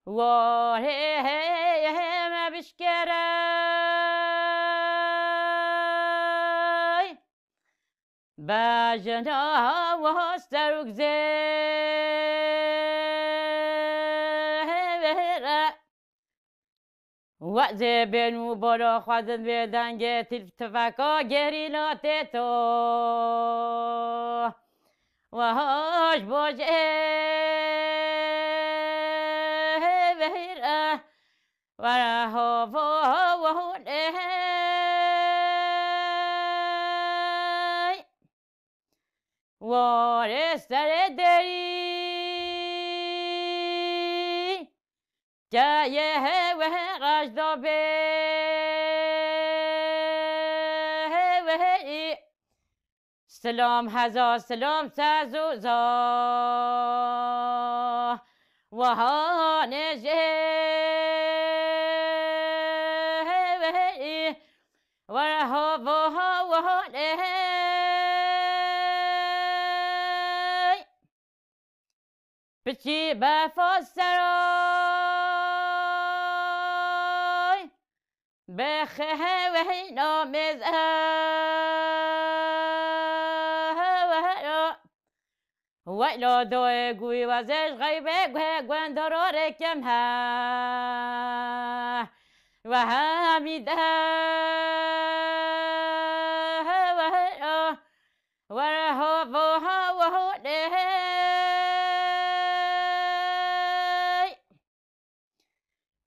واره ما بشکرای باجنا و سرک زهره وقت بینو بالا خواهدن بیدنگ تفکا گرینات تو و هاش بهره و رها و هونه واره سر دری جایه و غجدا به سلام هزار سلام سازوزا و هانجه و رها و هانه بچی بفاز سرای بخه و نامز ویلا دوی گوی وزش غیبه گوندرار کم ها و همیده و رها و هونه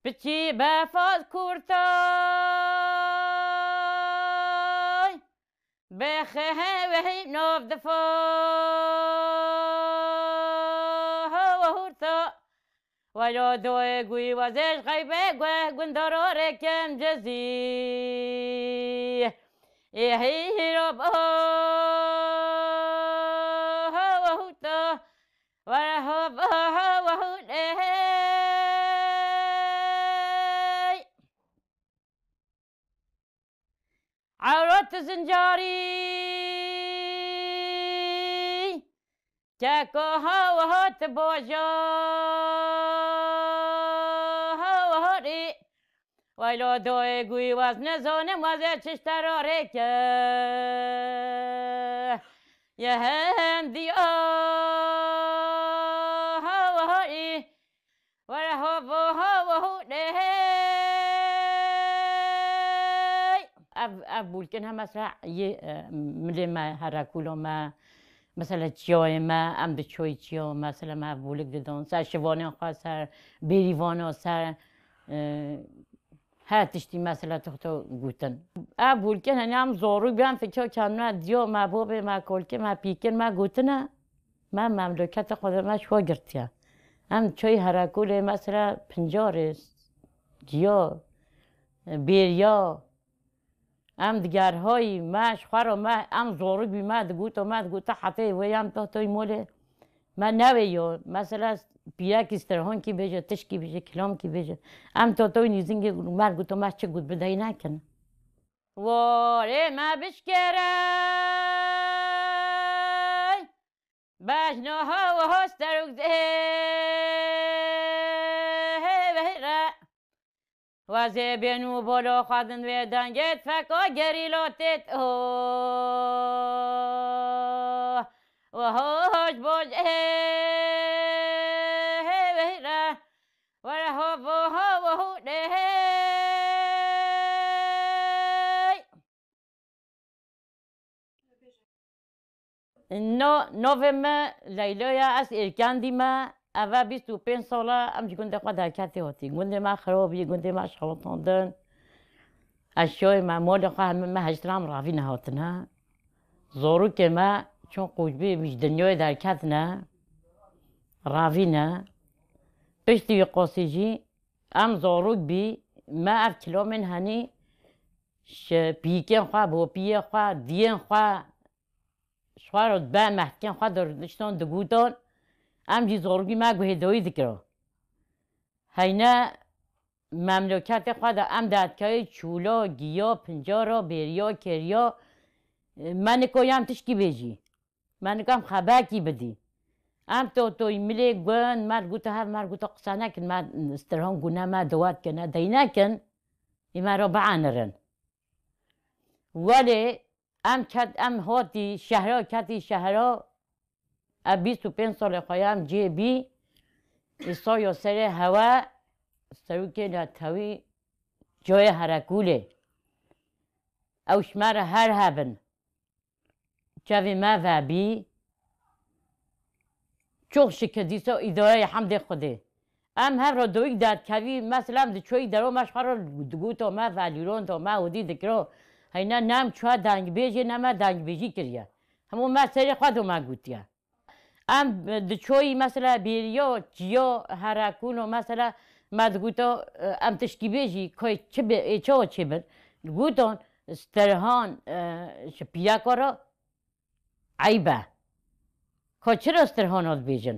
بچی بفاز کورتای بخه و ناف دفا ولا دوی گوی وزش غیبه گوندرار کم جزی ایهی رو با و رها با عورت زنجاری تکوها و هات باشاری ویلا دوی گوی وز نزانم وزه چشتراره که یه هم دیاری و رها و بولکن هم مثلا یه ملی ما هرکولا ما مثلا چیای ما ام چوی چیا مثلا ما بولک دادن سر شوانه خواه سر بریوانه سر هر تشتی مثلا تو گوتن بولکن هنی هم زارو بیان فکر کنم دیا ما بابه ما کلکه ما پیکن ما گوتنه من مملکت خودم ما شوا گرتیم هم چای هرکول مثلا پنجارس گیا بیریا ام دیگرهای ماش خورا ما ام زورو بی ما دگوتا حتی ویم تا توی موله ما نویو مثلا پیرک استرهان کی بیجه تش کی بیجه کلام کی بیجه ام تا توی نیزینگ مر گوتا ما چه گود بدهی نکن واره ما بشکرای بجناها و هستروک و زبینو بالا خواهدن و دنگت فکا گریلاتت و هاش باجه و رها و هونه نوم لیلای از ارکندی ما اول 25 ساله ام گنده خود درکتی هاتی گنده ما خرابی گنده ما شوطاندن اشیای ما مال خود همه ما هجترام راوی نهاتنه زورو که ما چون قوجبی بیش دنیای درکت نه راوی نه پشتی قاسیجی ام زورو بی ما اف کلا من هنی پیکن خواه با پیه خواه دین خواه شوارد با محکن خواه دردشتان دگودان ام جی زورگی ما گوه دوی دکرا هینا مملکت خود ام دادکای چولا گیا پنجارا بریا کریا من کویم تشکی بیجی من کم خبر کی بدی ام تو يملي جوان ما قلت هذا ما قلت قصانا كن ما استرهم قلنا ما دوات كنا ديناكن إما ربعانرن ولی ام کد ام هاتی شهرها کتی شهرها ابی تو 5 سال خواهم جی بی ایسا یا سر هوا سروکه نتاوی جای هرکوله اوش مر هر هبن جوی ما و بی چوخ شکدیسا اداره حمد خوده ام هر را دویک داد کوی مثلا دچوی درو مشخر دگو تو ما ولیرون تو ما ودی دکرو هینا نام چوا دنگ بیجی نما دنگ بیجی کریه همون ما سری خودو ما گوتیه ام دچوی مثلا بیریا جیا هرکونو مثلا ما دگوتو ام تشکی بیجی که چه بر گوتون استرهان شپیا کرا عیبه که چرا استرهانات بیجن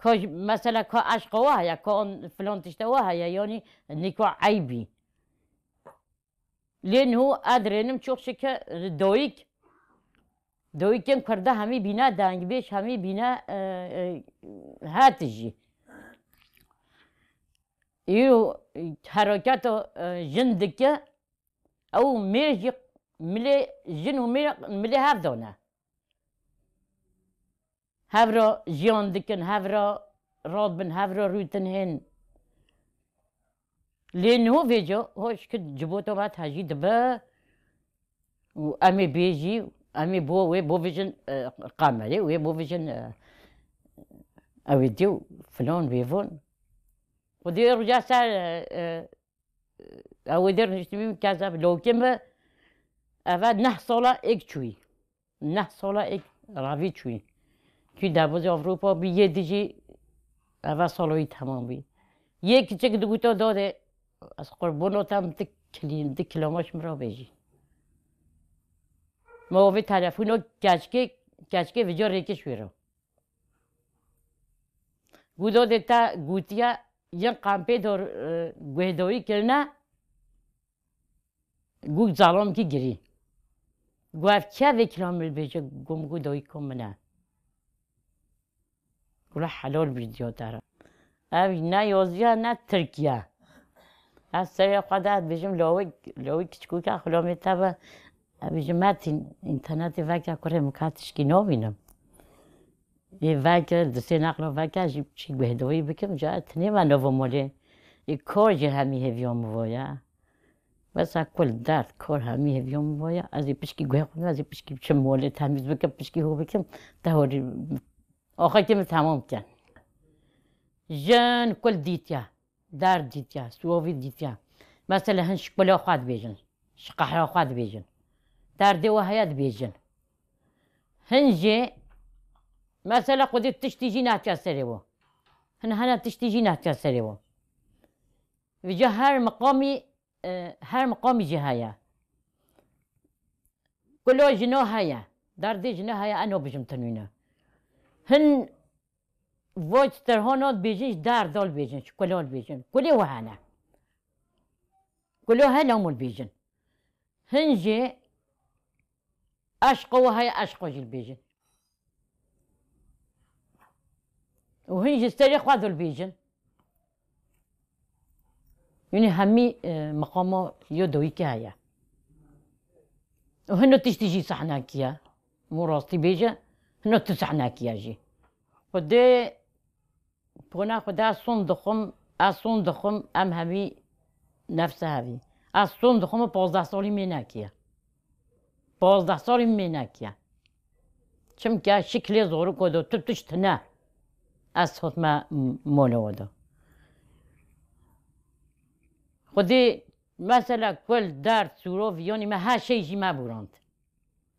که مثلا که عشق واه که فلان تشته واه یعنی نیکو عیبی لین هو ادرینم چوخ که دویکم کرده همی بینا دنگ بیش همی بینا هاتجی ایو حرکت جندکه او میرجی ملی جن و ملی هفدانه هفرا جیان دکن هفرا راد بن هفرا رویتن هن لین هو ویجا هوش که جبوتو بات هجی دبا و امی بیجی امی بو ویژن قامري بو ویژن اويديو فلان ويفون ودي رجع سال اويدر نشتمي كذا لو كم افاد نحصل اكشوي نحصل اك رافي شوي كي دابوز اوروبا بي ديجي افا صلوي تمام بي يك تشك دغوتو دوده از قربونو تام تكلين دكلامش مرا بيجي ما في تلفونو کچکه ویجا ریکش بیرو گودو دیتا گوتیا ین قامپه دور گوهدوی کرنا گوگ زالام کی گری گوهف چه وکلامل بیجا گم گودوی کم منه گوله حلال بیدیو دارم اوی نه یازیا نه ترکیه از سری خودت بیجم لاوی کچکو که خلامی تبا بیجم متین اینترنت وقت کره مکاتش کی نبینم یه وقت دسته نقل وقت چی گهدوی بکم جا تنی من نو موله یه کار جه همی هیویم ویا بس کل درد کار همی هیویم ویا از این پشکی گه خودم از این پشکی چه موله تمیز بکم پشکی هو بکم تهوری آخر که تمام کن جن کل دیتیا درد دیتیا سووی دیتیا مثلا هنش کلا خود بیجن شقهر خود بیجن درد و حیات بیجن هنجه مثلا خودت تشتیجی نهچه سری و هنه تشتیجی نهچه سری و وجه هر مقامی جهایا کلو جنو هیا درد جنو هیا انو بجم تنوینه هن وقت ترهانات بیجنش درد دال بیجنش کلال بیجن کلی وهانه کلو هلامول بیجن هنجه عشق وهي عشق وجل بيجن وهنجي استريخ هذا البيجن يعني همي مقامه يدوي كهيا وهنو تشتيجي صحناكيا مو راستي بيجا هنو تسحناكيا جي خدي بغنا خدا أصون دخم أم همي نفسها هذي أصون دخم 15 سالي مناكيا 15 سالی مینکیه چون که شکلی زورو کدو تشت نه از خود ما مولوده خودی مثلا کل درد سورو ویانی ما هر شیجی ما بوراند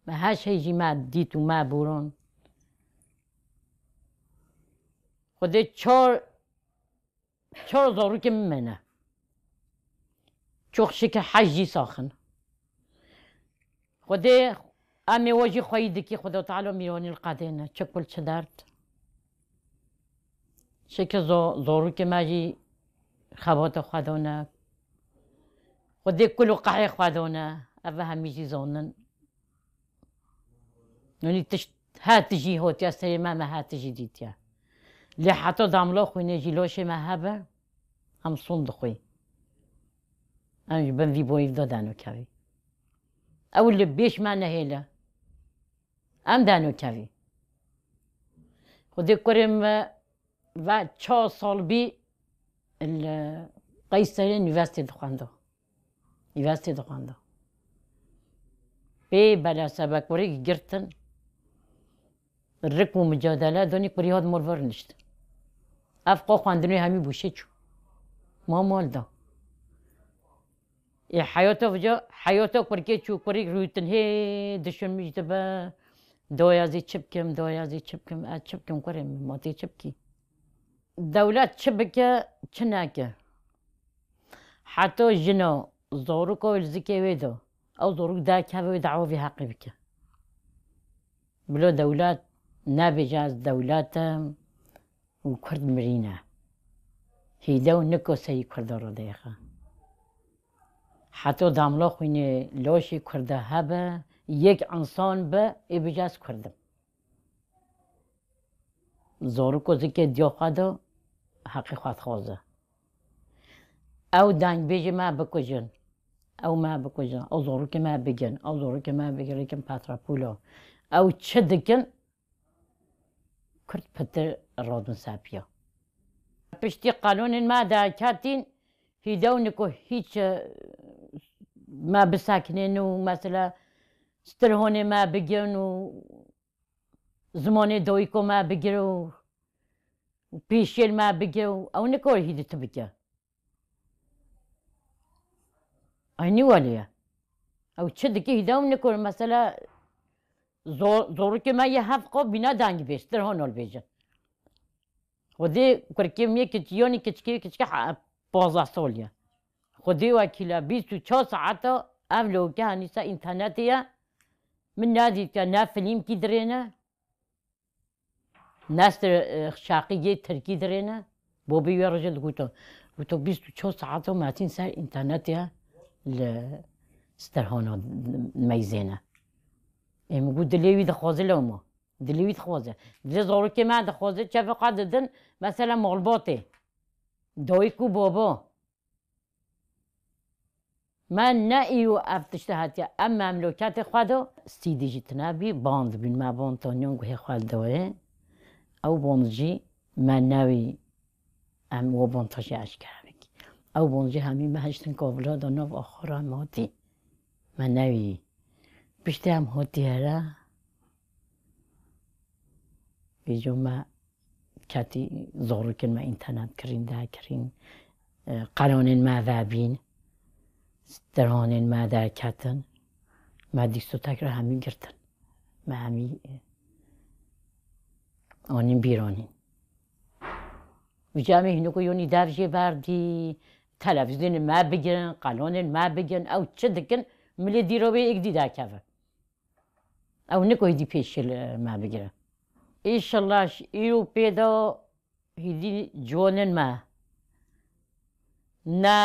ما هر شیجی ما دیت و ما بوراند خودی چهار زورو که منه چوخ شکل حجی ساخن خدای امی واجی خواهی که خدا تعالی میرانی القدینه چه کل چه درد چه که زورو که ماجی خبات خدانه خدای کلو قحی خدانه اوه همیجی زانن یعنی هاتجي هوتيا سري ما هاتجي ديتيا لي حتى داملو خويني جيلوشي ما هبا هم صندقي أنا بن في بويف دانو كافي أو اللي بيش ما نهيلا أم دانو كافي خدي كريم و 4 سال بي القيصري يونيفرسيتي دخاندو يونيفرسيتي دخاندو بي بلا سبك وريك جرتن الركب مجادلة دوني كوري هاد مول فرنشت أفقو خاندني همي بوشيتشو ما مال دا يا حياته فجأة حياته كوري تشو كوري روتن هي دشم مجتبا دويازي تشبكم دويازي تشبكم أتشبكم كوري ما تشبكي دولات تشبكة تشناكة حتى جنو زوروكو الزكي ويدو أو زوروك داك هذا دعوة في حقي بك بلو دولات نابجاز دولات وكرد مرينا هي دو نكو سي كرد رديخة حتى داملو خويني لوشي كرد هبا يك انسان با بجاز كردم زوروكو زكي ديو خادو حقي خواد خوزه او دان بيجي ما بكوجن او ما بكوجن او زوروكي ما بيجن او زوروكي ما بيجن باترابولو او تشدكن كرت بتر الرود مسابيا بشتي قانون ما دا كاتين في دونكو هيك ما بساكنين ومثلا سترهوني ما بيجن و زماني دويكو ما بيجرو وبيشيل ما بيجو او نكو هيدي تبجا أني وليا أو تشدكي هداوم نكور مثلا زورك ما يحفقو بنا دانج بيش ترهون البيجا خدي كركيمية كتيوني كتشكي بوزا سوليا خدي وكيلا 24 ساعة أفلو كهانيسا إنترنتيا من نادي كنا فيلم كي درينا ناس شاقية تركي درينا بوبي ورجل قلتو 24 ساعة ما تنسى إنترنتيا سترهونو ميزينه يقول دليوي دخوازه لوما دليوي دخوازه دلي زوركي ما دخوازه شاف قاددن مثلا مغلبوطي دويكو بوبو ما نايو افتشتهاتيا اما مملوكات خادو سيدي جتنابي باند بين ما باند تونيون هي خال دوي او بونجي ما ناوي ام و بونتاجي اشكرامك او بونجي همي ما هشتن كوبلا دونو اخرى موتي ما ناوي بشتي هم هوتي هلا بيجو ما كاتي زورك ما انترنت كرين دا كرين قانون ما ذابين سترون ما دا كاتن ما ديستو تاكر همي گرتن ما همي آنين بيرانين وجامعه هنوكو يوني دارجي باردي تلفزيون ما بگن قانون ما بگن او چه دکن ملی دیرو به یک دیده کفه او نکو هیدی پیشل ما بگیره ایشالله ایرو پیدا هیدی جوانن ما نه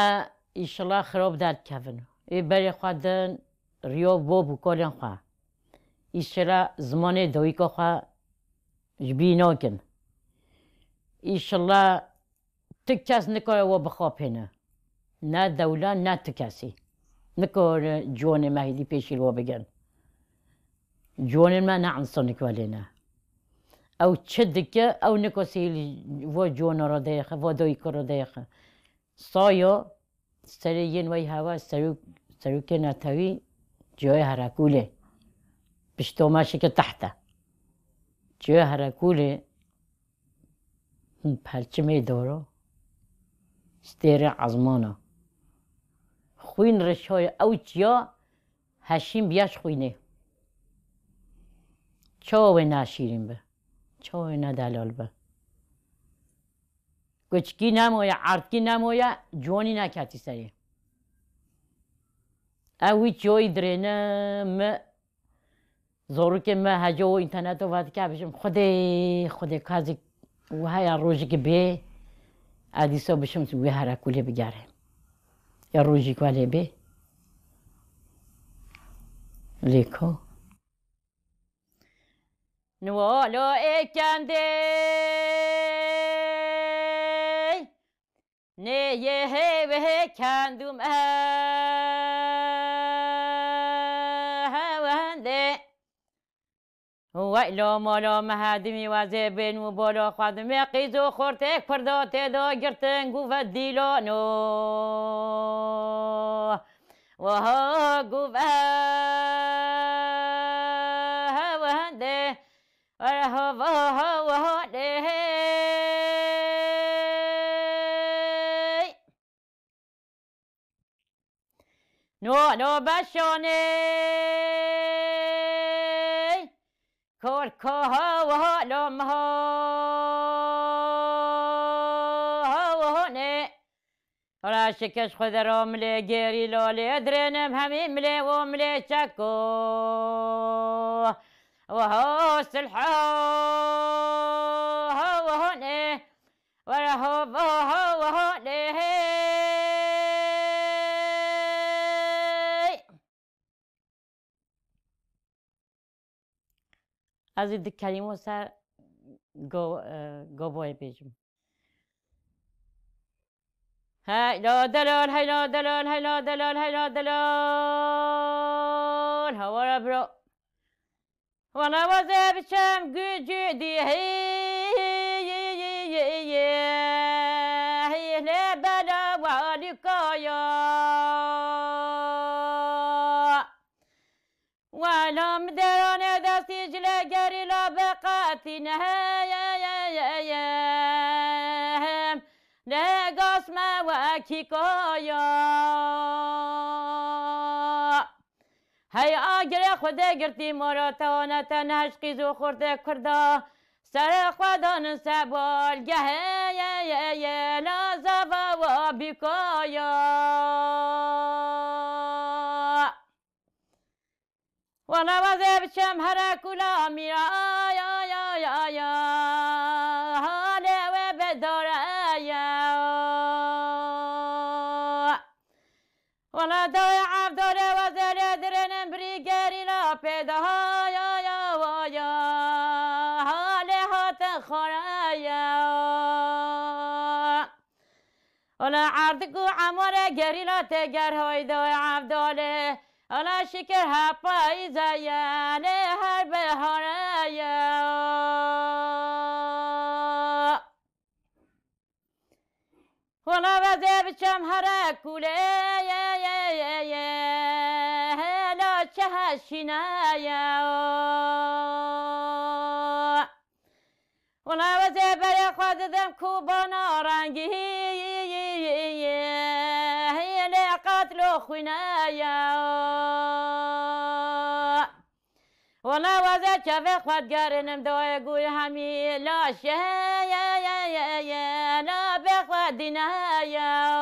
ایشالله خراب داد کفن ای بری خواهدن ریو بو کارن خواه ایشالله زمان دویکا خواه جبی ناکن ایشالله تکس نکاره و بخوابینه نه دوله نه تکسی نکار جوان ما هیدی پیشی رو بگن جوان ما نه عنصانک ولینه او چه دکه او نکو سیلی و جوان را دیخه و دویکا را دیخه سایا سری ین وی هوا سروک نتوی جای هرکوله پشتو ماشی که تحته جای هرکوله پرچمه دارو ستیر عظمانه خوین رشای او چیا هشیم بیاش خوینه چاوه نشیریم به چاوه ندلال به کچکی نمویا عرضکی نمویا جوانی نکتی سریه اوی چوی درینه ما زورو که ما هجا و اینترنت و وقتی که بشم خود کازی و های روزی که به عدیسا بشم وی هرکوله بگره یا روزی که به لیکو نوالو اکندی نیه به کندوم هونده ویلا مالا مهدمی وزه بین و بالا خودم قیزو خورته پردا تدا گرتن گوه دیلانو و ها گوه هونده و ها نو بشانه کورکا ها و حالم ها نه را شکش خود را مله گری لاله درنم همین مله و مله چکو و ها سلحا ها نه و ها نه از این کلمه سر گوای بیجم هیلا دلال هیلا دلال هیلا دلال هیلا دلال هوا برو وانا وزه بچم گوجی دی هیله بلا والی کایا ولم درانه دستی جلگری لا بقاتی نهایم نگاس ما وکی کایا هی آگر خوده گرتی مارا توانتا نشقی زو خورده کرده سر خودان سبال گه لازوا و بیکایا وانا وزه بچم هر کلا میرا یا حاله و بداره یا وانا دوی عبداله وزه درنم بریگری لا پیدا یا حاله هات خوره یا وانا عردگو عماره گری لا تگر های دوی عبداله انا شکر ها پایزا یا نه هر بهاره یا وانا وزه بچم هر کوله لا چه هشینه یا وانا وزه بری خودم کوبانا رنگی قتل خوینه یا وانا وزه چه خودگرنم دوی گوی همی لاشه لا بخودینه یا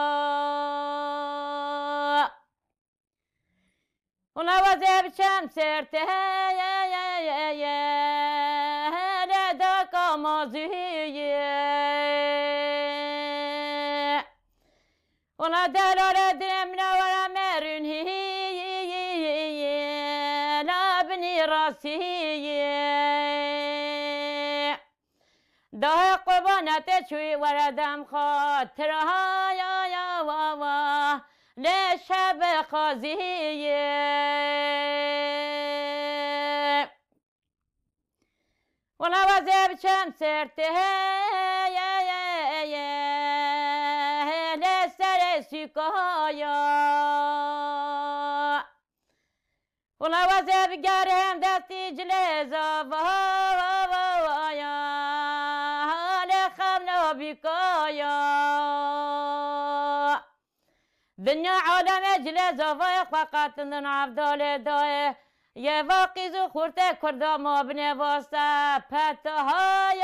وانا وزه بچم سرته لدا کامازویه وانا دلال درم نورا مرون لا بني راسي ده قربانت شوي وردم خاطرها یا واوا لشب خازي وانا وزب شم سرته سکایا وانا وزه بگرم دستی جلیزا وایا حال خمنا بیکایا دنیا عالم جلیزا وای فقط دن عبدال دای یه واقعی زو خورته کرده ما بنه واسه پته های